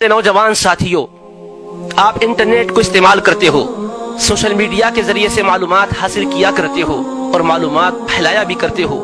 नौजवान साथियों, आप इंटरनेट को इस्तेमाल करते हो, सोशल मीडिया के जरिए से मालूमात हासिल किया करते हो और मालूमात फैलाया भी करते हो।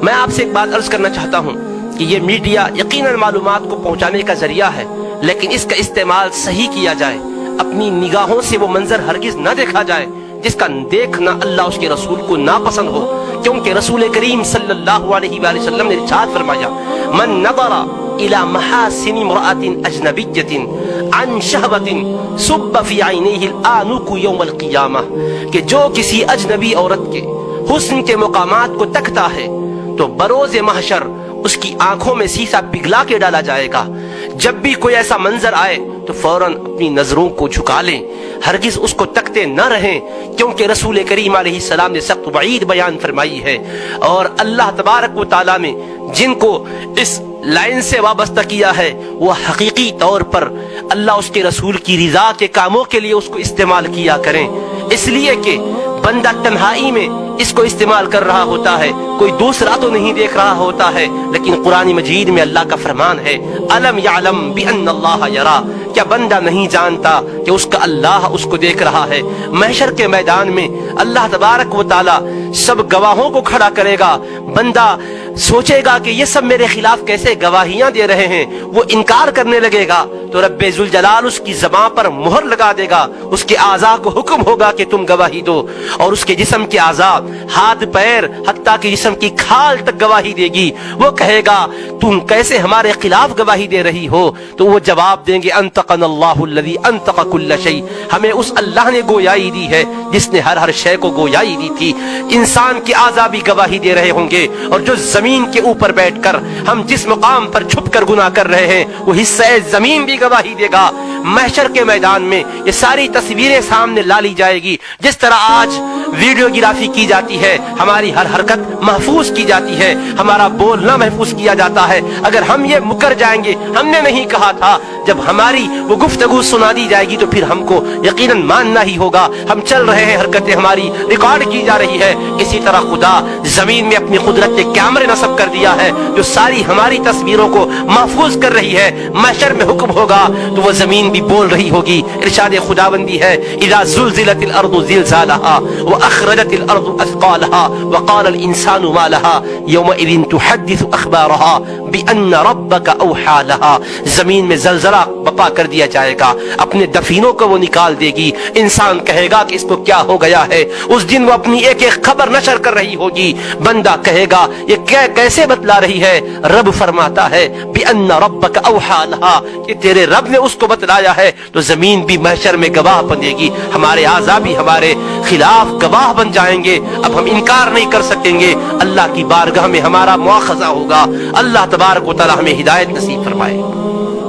मैं आपसे एक बात अर्ज करना चाहता हूँ कि ये मीडिया यकीनन मालूमात को पहुँचाने का जरिया है, लेकिन इसका इस्तेमाल सही किया जाए। अपनी निगाहों से वो मंजर हरगिज न देखा जाए जिसका देखना अल्लाह उसके रसूल को नापसंद हो, क्योंकि रसूल करीम सल्लल्लाहु अलैहि वसल्लम ने इरशाद फरमाया, मन नज़रा इला महासिनी इम्रअतिन अजनबिय्यतिन अन शहवतिन सुब्ब फी ऐनैहि आनुकु यौमल क़ियामह, कि जो किसी अजनबी औरत के हुस्न के मकामात को तकता है तो बरोज़े महशर उसकी आंखों में शीशा पिघला के डाला जाएगा। जब भी कोई ऐसा मंजर आए तो फौरन अपनी नजरों को झुका लें, हरगिज उसको तकते न रहें, क्योंकि रसूल करीम अलैहिस्सलाम ने सख्त वईद बयान फरमाई है। और अल्लाह तबारक व तआला ने जिनको इस लाइन से वाबस्ता किया है वो हकीकी तौर पर अल्लाह उसके रसूल की रिजा के कामों के लिए उसको इस्तेमाल किया करें, इसलिए कि बंदा तन्हाई में इसको इस्तेमाल कर रहा होता है, कोई दूसरा तो नहीं देख रहा होता है, लेकिन कुरान मजीद में अल्लाह का फरमान है, अलम यअलम बिअन्नल्लाह यरा, क्या बंदा नहीं जानता कि उसका अल्लाह उसको देख रहा है। महशर के मैदान में अल्लाह तबारक व तआला सब गवाहों को खड़ा करेगा। बंदा सोचेगा कि ये सब मेरे खिलाफ कैसे गवाहियां दे रहे हैं, वो इनकार करने लगेगा तो रब्बे जुल जलाल उसकी ज़बान पर मुहर लगा देगा, उसके आज़ा को हुक्म होगा कि तुम गवाही दो, और उसके जिस्म के आज़ा, हाथ पैर, हत्ता कि जिस्म की खाल तक गवाही देगी। वो कहेगा तुम कैसे हमारे खिलाफ गवाही दे रही हो, तो वो जवाब देंगे अंतक़नल्लाहु अल्लज़ी अंतक़ कुल्ल शै, हमें उस अल्लाह ने गोयाई दी है जिसने हर शय को गोयाई दी थी। इंसान के आज़ा भी गवाही दे रहे होंगे, और जो जमीन के ऊपर बैठकर हम जिस मुकाम पर छुप कर गुनाह कर रहे हैं वो हिस्सा जमीन भी गवाही देगा। महशर के मैदान में ये सारी तस्वीरें सामने ला ली जाएगी। जिस तरह आज वीडियोग्राफी की जाती है, हमारी हर हरकत महफूज की जाती है, हमारा बोलना महफूज किया जाता है। अगर हम ये मुकर जाएंगे हमने नहीं कहा था, जब हमारी वो गुफ्तगू सुना दी जाएगी तो फिर हमको यकीनन मानना ही होगा हम चल रहे हैं, हरकतें हमारी रिकॉर्ड की जा रही है। इसी तरह खुदा जमीन में अपनी कुदरत के कैमरे नस्ब कर दिया है जो सारी हमारी तस्वीरों को महफूज कर रही है। महशर में हुक्म होगा तो वो जमीन भी बोल रही होगी। इरशाद खुदाबंदी है, इज़ा ज़ुलज़िलतिल अर्दु ज़िलज़ालहा व अख़रजतिल अर्दु अस्क़ालहा व क़ालल इंसानु मा लहा यौमइज़िन तुहद्दिसु अख़बारहा बिअन्न रब्बका औहा लहा। जमीन में ज़लज़ला बपा कर दिया जाएगा, अपने दफीनों को वो निकाल देगी। इंसान कहेगा कि इसको क्या हो गया है। उस दिन वो अपनी एक एक खबर नशर कर रही होगी। बंदा कहेगा ये क्या कैसे बतला रही है। रब फरमाता है बिअन्न रब्बका औहा लहा, कि तेरे रब ने उसको बतलाया है। तो जमीन भी महशर में गवाह बनेगी, हमारे आज़ा भी हमारे खिलाफ गवाह बन जाएंगे। अब हम इनकार नहीं कर सकेंगे, अल्लाह की बारगाह में हमारा मुआखज़ा होगा। अल्लाह तबारक व तआला हमें हिदायत नसीब फरमाए।